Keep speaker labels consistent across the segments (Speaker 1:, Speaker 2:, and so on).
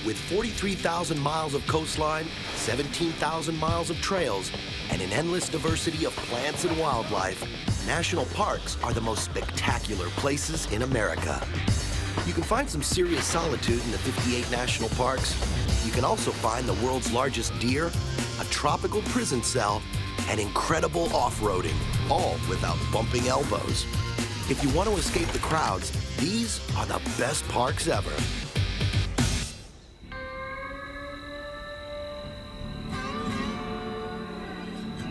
Speaker 1: With 43,000 miles of coastline, 17,000 miles of trails, and an endless diversity of plants and wildlife, national parks are the most spectacular places in America. You can find some serious solitude in the 58 national parks. You can also find the world's largest deer, a tropical prison cell, and incredible off-roading, all without bumping elbows. If you want to escape the crowds, these are the best parks ever.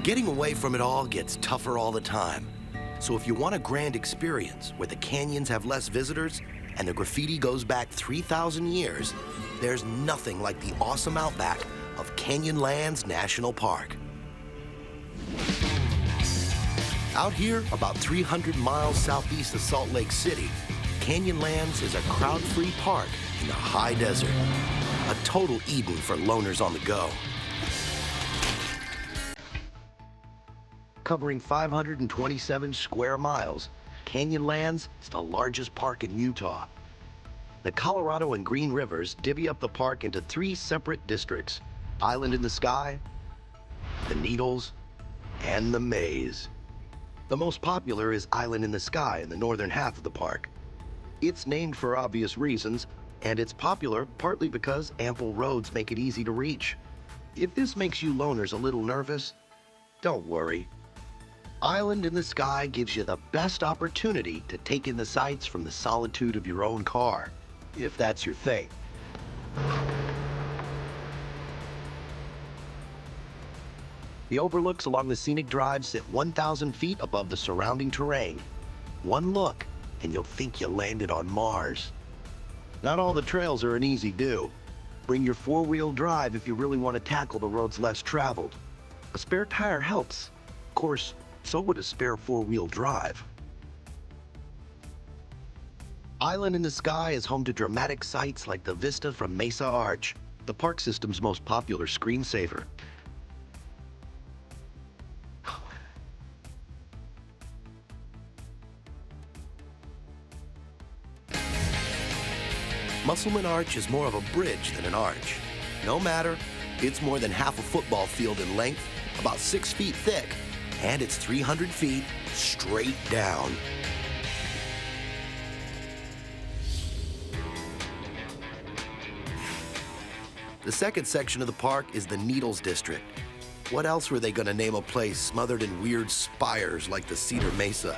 Speaker 1: Getting away from it all gets tougher all the time. So if you want a grand experience where the canyons have less visitors and the graffiti goes back 3,000 years, there's nothing like the awesome outback of Canyonlands National Park. Out here, about 300 miles southeast of Salt Lake City, Canyonlands is a crowd-free park in the high desert. A total Eden for loners on the go. Covering 527 square miles, Canyonlands is the largest park in Utah. The Colorado and Green Rivers divvy up the park into 3 separate districts: Island in the Sky, the Needles, and the Maze. The most popular is Island in the Sky in the northern half of the park. It's named for obvious reasons, and it's popular partly because ample roads make it easy to reach. If this makes you loners a little nervous, don't worry. Island in the Sky gives you the best opportunity to take in the sights from the solitude of your own car, if that's your thing. The overlooks along the scenic drive sit 1,000 feet above the surrounding terrain. One look, and you'll think you landed on Mars. Not all the trails are an easy do. Bring your 4-wheel drive if you really want to tackle the roads less traveled. A spare tire helps. Of course, so would a spare 4-wheel drive. Island in the Sky is home to dramatic sights like the vista from Mesa Arch, the park system's most popular screensaver. Musselman Arch is more of a bridge than an arch. No matter, it's more than half a football field in length, about 6 feet thick, and it's 300 feet straight down. The second section of the park is the Needles District. What else were they gonna name a place smothered in weird spires like the Cedar Mesa?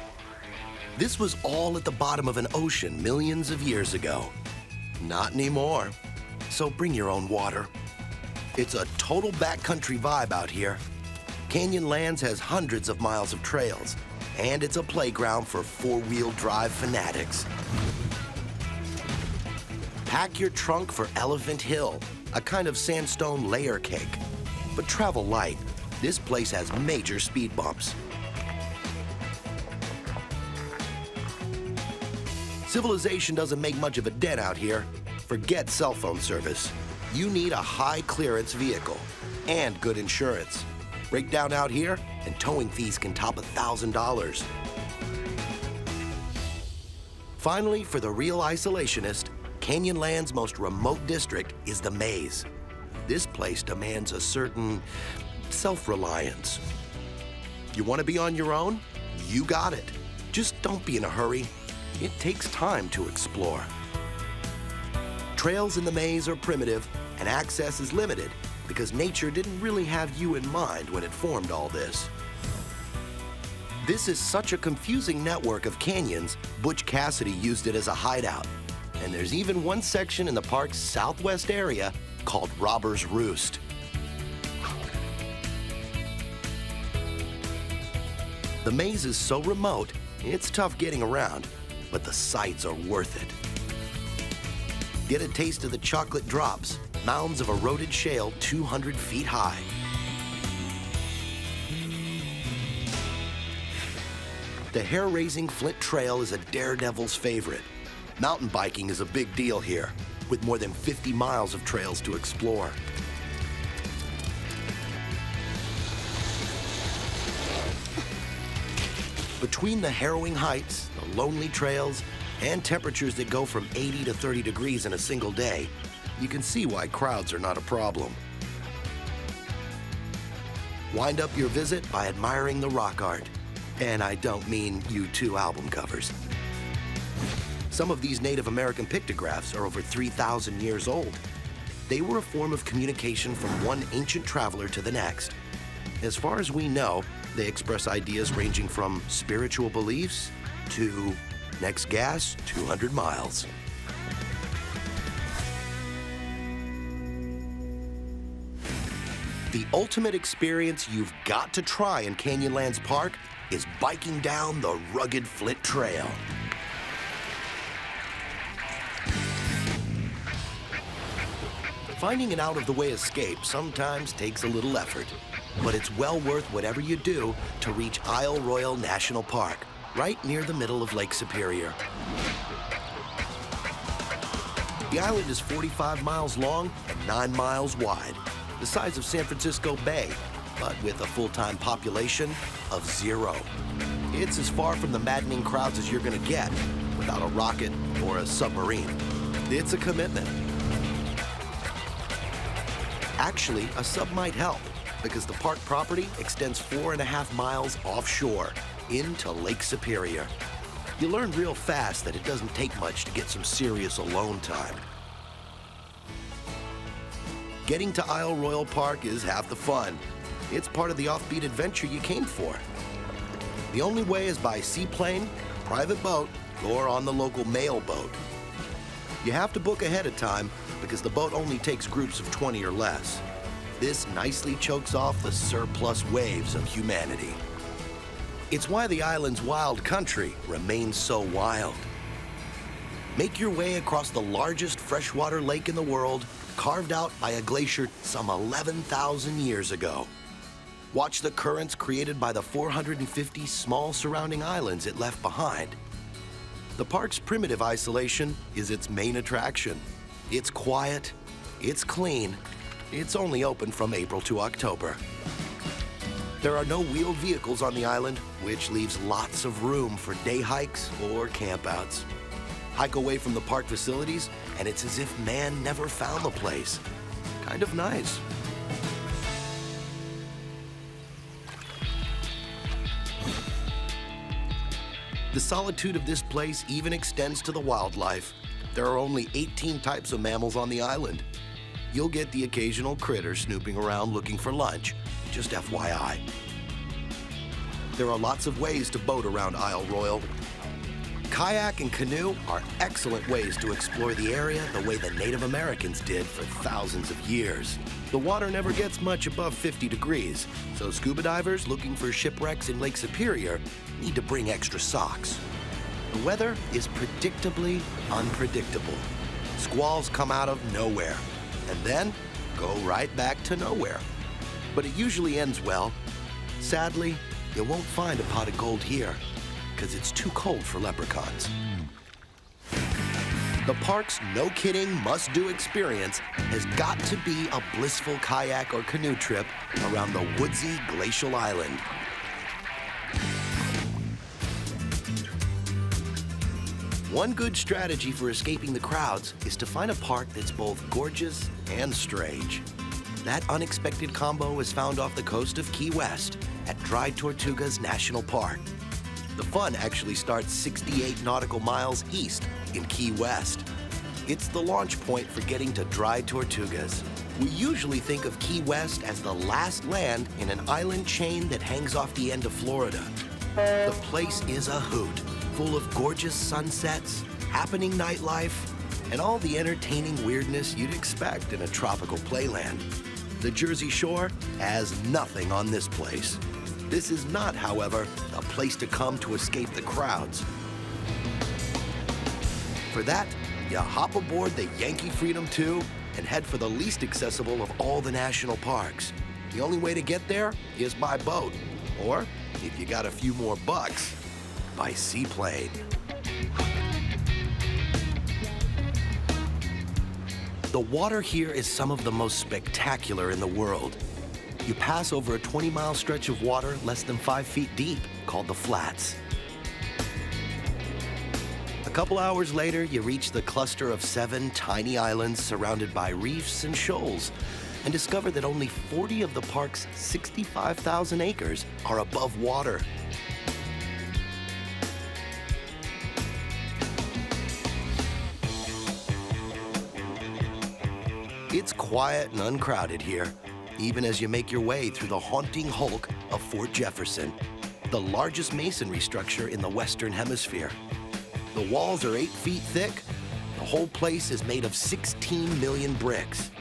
Speaker 1: This was all at the bottom of an ocean millions of years ago. Not anymore. So bring your own water. It's a total backcountry vibe out here. Canyonlands has hundreds of miles of trails, and it's a playground for 4-wheel drive fanatics. Pack your trunk for Elephant Hill, a kind of sandstone layer cake. But travel light. This place has major speed bumps. Civilization doesn't make much of a dent out here. Forget cell phone service. You need a high-clearance vehicle and good insurance. Break down out here, and towing fees can top $1,000. Finally, for the real isolationist, Canyonland's most remote district is the Maze. This place demands a certain self-reliance. You want to be on your own? You got it. Just don't be in a hurry. It takes time to explore. Trails in the Maze are primitive, and access is limited because nature didn't really have you in mind when it formed all this. This is such a confusing network of canyons, Butch Cassidy used it as a hideout. And there's even one section in the park's southwest area called Robber's Roost. The maze is so remote, it's tough getting around, but the sights are worth it. Get a taste of the chocolate drops, mounds of eroded shale 200 feet high. The hair-raising Flint Trail is a daredevil's favorite. Mountain biking is a big deal here, with more than 50 miles of trails to explore. Between the harrowing heights, the lonely trails, and temperatures that go from 80 to 30 degrees in a single day, you can see why crowds are not a problem. Wind up your visit by admiring the rock art. And I don't mean U2 album covers. Some of these Native American pictographs are over 3,000 years old. They were a form of communication from one ancient traveler to the next. As far as we know, they express ideas ranging from spiritual beliefs to next gas, 200 miles. The ultimate experience you've got to try in Canyonlands Park is biking down the rugged Flint Trail. Finding an out-of-the-way escape sometimes takes a little effort, but it's well worth whatever you do to reach Isle Royale National Park, right near the middle of Lake Superior. The island is 45 miles long and 9 miles wide, the size of San Francisco Bay, but with a full-time population of 0. It's as far from the maddening crowds as you're gonna get without a rocket or a submarine. It's a commitment. Actually, a sub might help because the park property extends 4.5 miles offshore into Lake Superior. You learn real fast that it doesn't take much to get some serious alone time. Getting to Isle Royale Park is half the fun. It's part of the offbeat adventure you came for. The only way is by seaplane, private boat, or on the local mail boat. You have to book ahead of time because the boat only takes groups of 20 or less. This nicely chokes off the surplus waves of humanity. It's why the island's wild country remains so wild. Make your way across the largest freshwater lake in the world, carved out by a glacier some 11,000 years ago. Watch the currents created by the 450 small surrounding islands it left behind. The park's primitive isolation is its main attraction. It's quiet, it's clean, it's only open from April to October. There are no wheeled vehicles on the island, which leaves lots of room for day hikes or campouts. Hike away from the park facilities, and it's as if man never found the place. Kind of nice. The solitude of this place even extends to the wildlife. There are only 18 types of mammals on the island. You'll get the occasional critter snooping around looking for lunch, just FYI. There are lots of ways to boat around Isle Royale. Kayak and canoe are excellent ways to explore the area the way the Native Americans did for thousands of years. The water never gets much above 50 degrees, so scuba divers looking for shipwrecks in Lake Superior need to bring extra socks. The weather is predictably unpredictable. Squalls come out of nowhere, and then go right back to nowhere. But it usually ends well. Sadly, you won't find a pot of gold here, because it's too cold for leprechauns. The park's no-kidding, must-do experience has got to be a blissful kayak or canoe trip around the woodsy glacial island. One good strategy for escaping the crowds is to find a park that's both gorgeous and strange. That unexpected combo is found off the coast of Key West at Dry Tortugas National Park. The fun actually starts 68 nautical miles east in Key West. It's the launch point for getting to Dry Tortugas. We usually think of Key West as the last land in an island chain that hangs off the end of Florida. The place is a hoot, full of gorgeous sunsets, happening nightlife, and all the entertaining weirdness you'd expect in a tropical playland. The Jersey Shore has nothing on this place. This is not, however, a place to come to escape the crowds. For that, you hop aboard the Yankee Freedom 2 and head for the least accessible of all the national parks. The only way to get there is by boat, or, if you got a few more bucks, by seaplane. The water here is some of the most spectacular in the world. You pass over a 20-mile stretch of water less than 5 feet deep, called the Flats. A couple hours later, you reach the cluster of 7 tiny islands surrounded by reefs and shoals, and discover that only 40 of the park's 65,000 acres are above water. It's quiet and uncrowded here, even as you make your way through the haunting hulk of Fort Jefferson, the largest masonry structure in the Western Hemisphere. The walls are 8 feet thick. The whole place is made of 16 million bricks,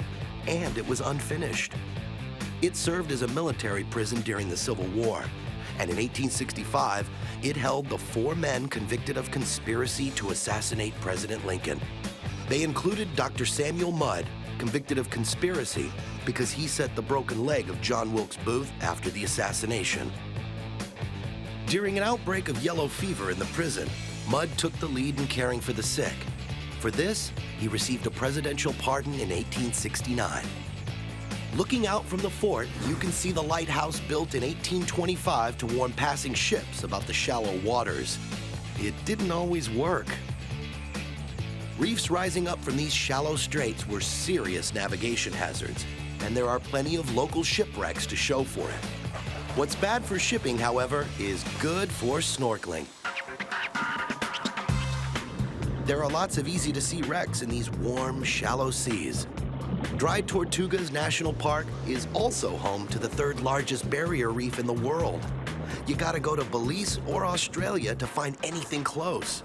Speaker 1: and it was unfinished. It served as a military prison during the Civil War, and in 1865, it held the 4 men convicted of conspiracy to assassinate President Lincoln. They included Dr. Samuel Mudd, convicted of conspiracy because he set the broken leg of John Wilkes Booth after the assassination. During an outbreak of yellow fever in the prison, Mudd took the lead in caring for the sick. For this, he received a presidential pardon in 1869. Looking out from the fort, you can see the lighthouse built in 1825 to warn passing ships about the shallow waters. It didn't always work. Reefs rising up from these shallow straits were serious navigation hazards, and there are plenty of local shipwrecks to show for it. What's bad for shipping, however, is good for snorkeling. There are lots of easy-to-see wrecks in these warm, shallow seas. Dry Tortugas National Park is also home to the 3rd largest barrier reef in the world. You gotta go to Belize or Australia to find anything close.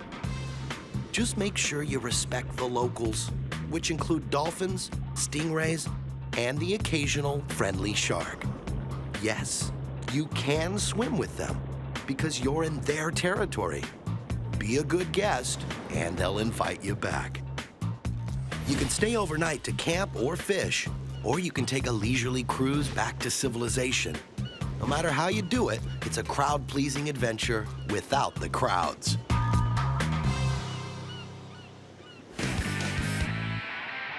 Speaker 1: Just make sure you respect the locals, which include dolphins, stingrays, and the occasional friendly shark. Yes, you can swim with them because you're in their territory. Be a good guest, and they'll invite you back. You can stay overnight to camp or fish, or you can take a leisurely cruise back to civilization. No matter how you do it, it's a crowd-pleasing adventure without the crowds.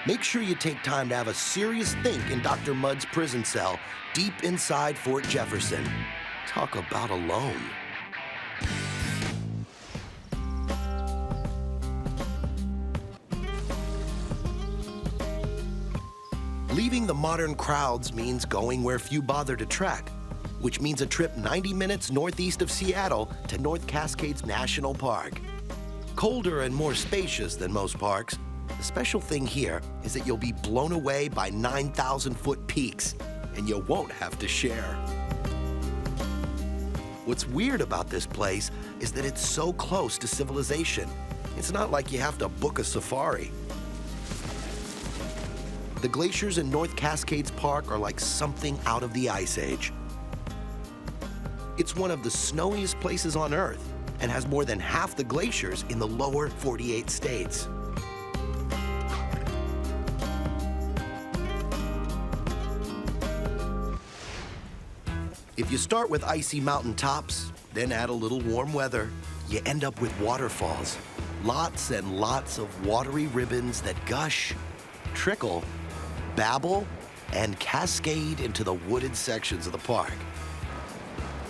Speaker 1: Make sure you take time to have a serious think in Dr. Mudd's prison cell deep inside Fort Jefferson. Talk about alone. Leaving the modern crowds means going where few bother to trek, which means a trip 90 minutes northeast of Seattle to North Cascades National Park. Colder and more spacious than most parks, the special thing here is that you'll be blown away by 9,000-foot peaks, and you won't have to share. What's weird about this place is that it's so close to civilization. It's not like you have to book a safari. The glaciers in North Cascades Park are like something out of the Ice Age. It's one of the snowiest places on Earth and has more than half the glaciers in the lower 48 states. If you start with icy mountain tops, then add a little warm weather, you end up with waterfalls. Lots and lots of watery ribbons that gush, trickle, babble, and cascade into the wooded sections of the park.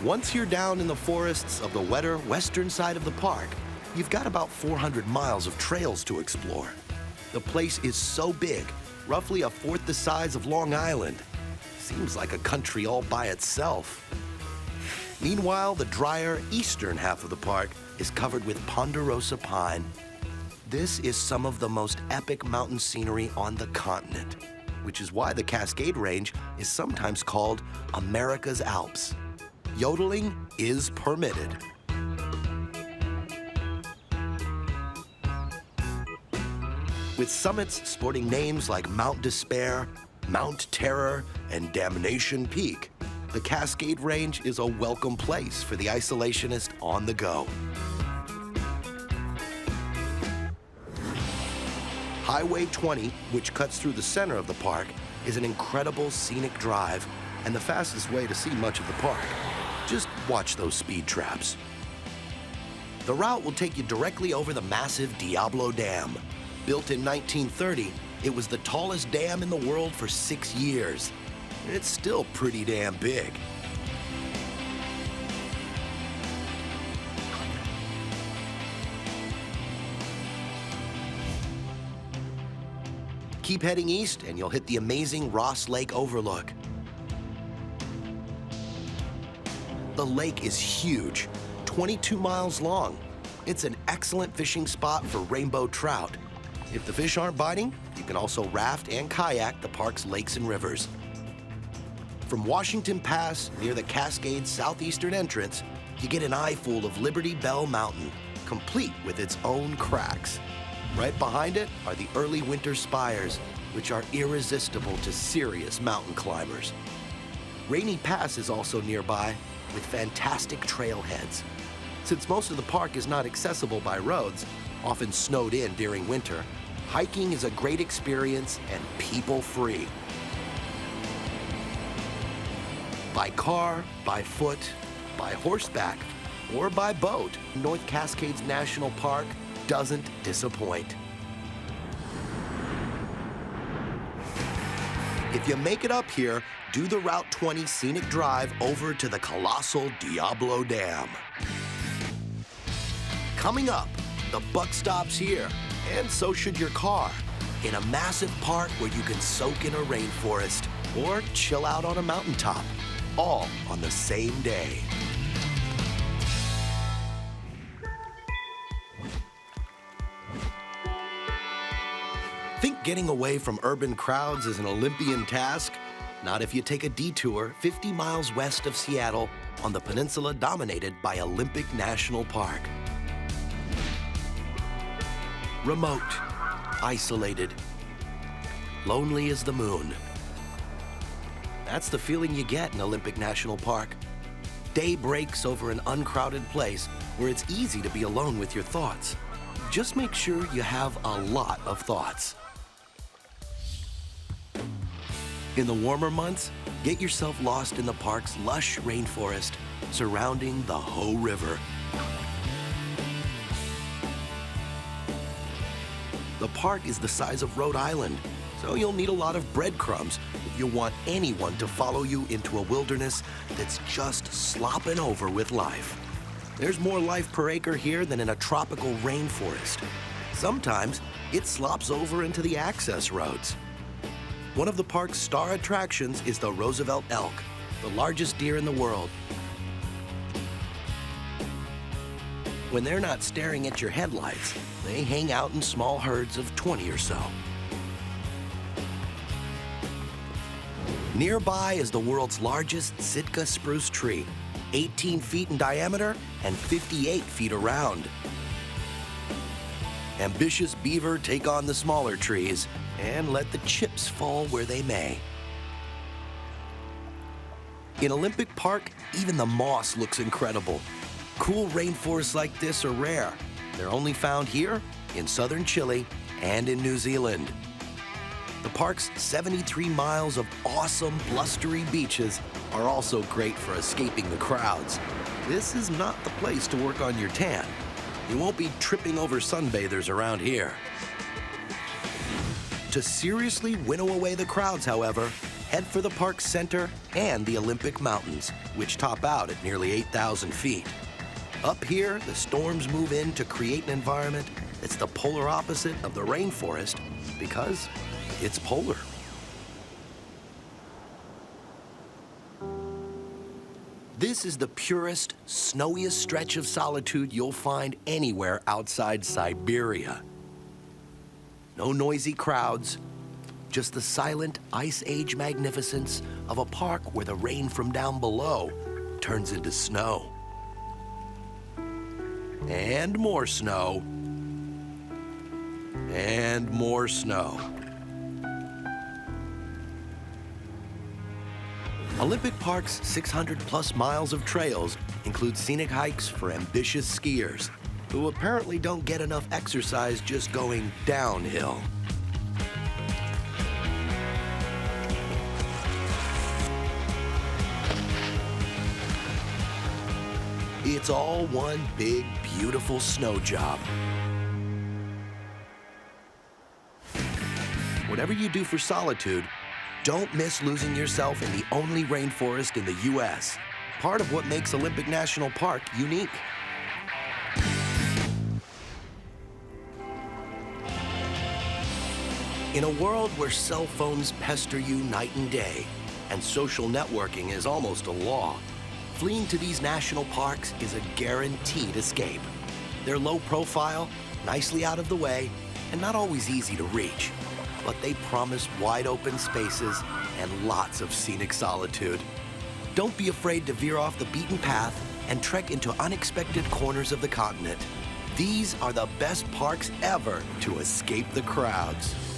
Speaker 1: Once you're down in the forests of the wetter western side of the park, you've got about 400 miles of trails to explore. The place is so big, roughly a fourth the size of Long Island. Seems like a country all by itself. Meanwhile, the drier eastern half of the park is covered with ponderosa pine. This is some of the most epic mountain scenery on the continent, which is why the Cascade Range is sometimes called America's Alps. Yodeling is permitted. With summits sporting names like Mount Despair, Mount Terror, and Damnation Peak, the Cascade Range is a welcome place for the isolationist on the go. Highway 20, which cuts through the center of the park, is an incredible scenic drive and the fastest way to see much of the park. Just watch those speed traps. The route will take you directly over the massive Diablo Dam. Built in 1930, it was the tallest dam in the world for 6 years. It's still pretty damn big. Keep heading east and you'll hit the amazing Ross Lake overlook. The lake is huge, 22 miles long. It's an excellent fishing spot for rainbow trout. If the fish aren't biting, you can also raft and kayak the park's lakes and rivers. From Washington Pass, near the Cascades southeastern entrance, you get an eyeful of Liberty Bell Mountain, complete with its own cracks. Right behind it are the early winter spires, which are irresistible to serious mountain climbers. Rainy Pass is also nearby, with fantastic trailheads. Since most of the park is not accessible by roads, often snowed in during winter, hiking is a great experience and people-free. By car, by foot, by horseback, or by boat, North Cascades National Park doesn't disappoint. If you make it up here, do the Route 20 scenic drive over to the colossal Diablo Dam. Coming up, the buck stops here, and so should your car, in a massive park where you can soak in a rainforest or chill out on a mountaintop, all on the same day. Think getting away from urban crowds is an Olympian task? Not if you take a detour 50 miles west of Seattle on the peninsula dominated by Olympic National Park. Remote, isolated, lonely as the moon. That's the feeling you get in Olympic National Park. Day breaks over an uncrowded place where it's easy to be alone with your thoughts. Just make sure you have a lot of thoughts. In the warmer months, get yourself lost in the park's lush rainforest surrounding the Hoh River. The park is the size of Rhode Island, so you'll need a lot of breadcrumbs if you want anyone to follow you into a wilderness that's just slopping over with life. There's more life per acre here than in a tropical rainforest. Sometimes it slops over into the access roads. One of the park's star attractions is the Roosevelt elk, the largest deer in the world. When they're not staring at your headlights, they hang out in small herds of 20 or so. Nearby is the world's largest Sitka spruce tree, 18 feet in diameter and 58 feet around. Ambitious beaver take on the smaller trees and let the chips fall where they may. In Olympic Park, even the moss looks incredible. Cool rainforests like this are rare. They're only found here, in southern Chile, and in New Zealand. The park's 73 miles of awesome, blustery beaches are also great for escaping the crowds. This is not the place to work on your tan. You won't be tripping over sunbathers around here. To seriously winnow away the crowds, however, head for the park's center and the Olympic Mountains, which top out at nearly 8,000 feet. Up here, the storms move in to create an environment that's the polar opposite of the rainforest because it's polar. This is the purest, snowiest stretch of solitude you'll find anywhere outside Siberia. No noisy crowds, just the silent Ice Age magnificence of a park where the rain from down below turns into snow. And more snow. And more snow. Olympic Park's 600-plus miles of trails include scenic hikes for ambitious skiers who apparently don't get enough exercise just going downhill. It's all one big, beautiful snow job. Whatever you do for solitude, don't miss losing yourself in the only rainforest in the U.S., part of what makes Olympic National Park unique. In a world where cell phones pester you night and day, and social networking is almost a law, fleeing to these national parks is a guaranteed escape. They're low profile, nicely out of the way, and not always easy to reach, but they promise wide open spaces and lots of scenic solitude. Don't be afraid to veer off the beaten path and trek into unexpected corners of the continent. These are the best parks ever to escape the crowds.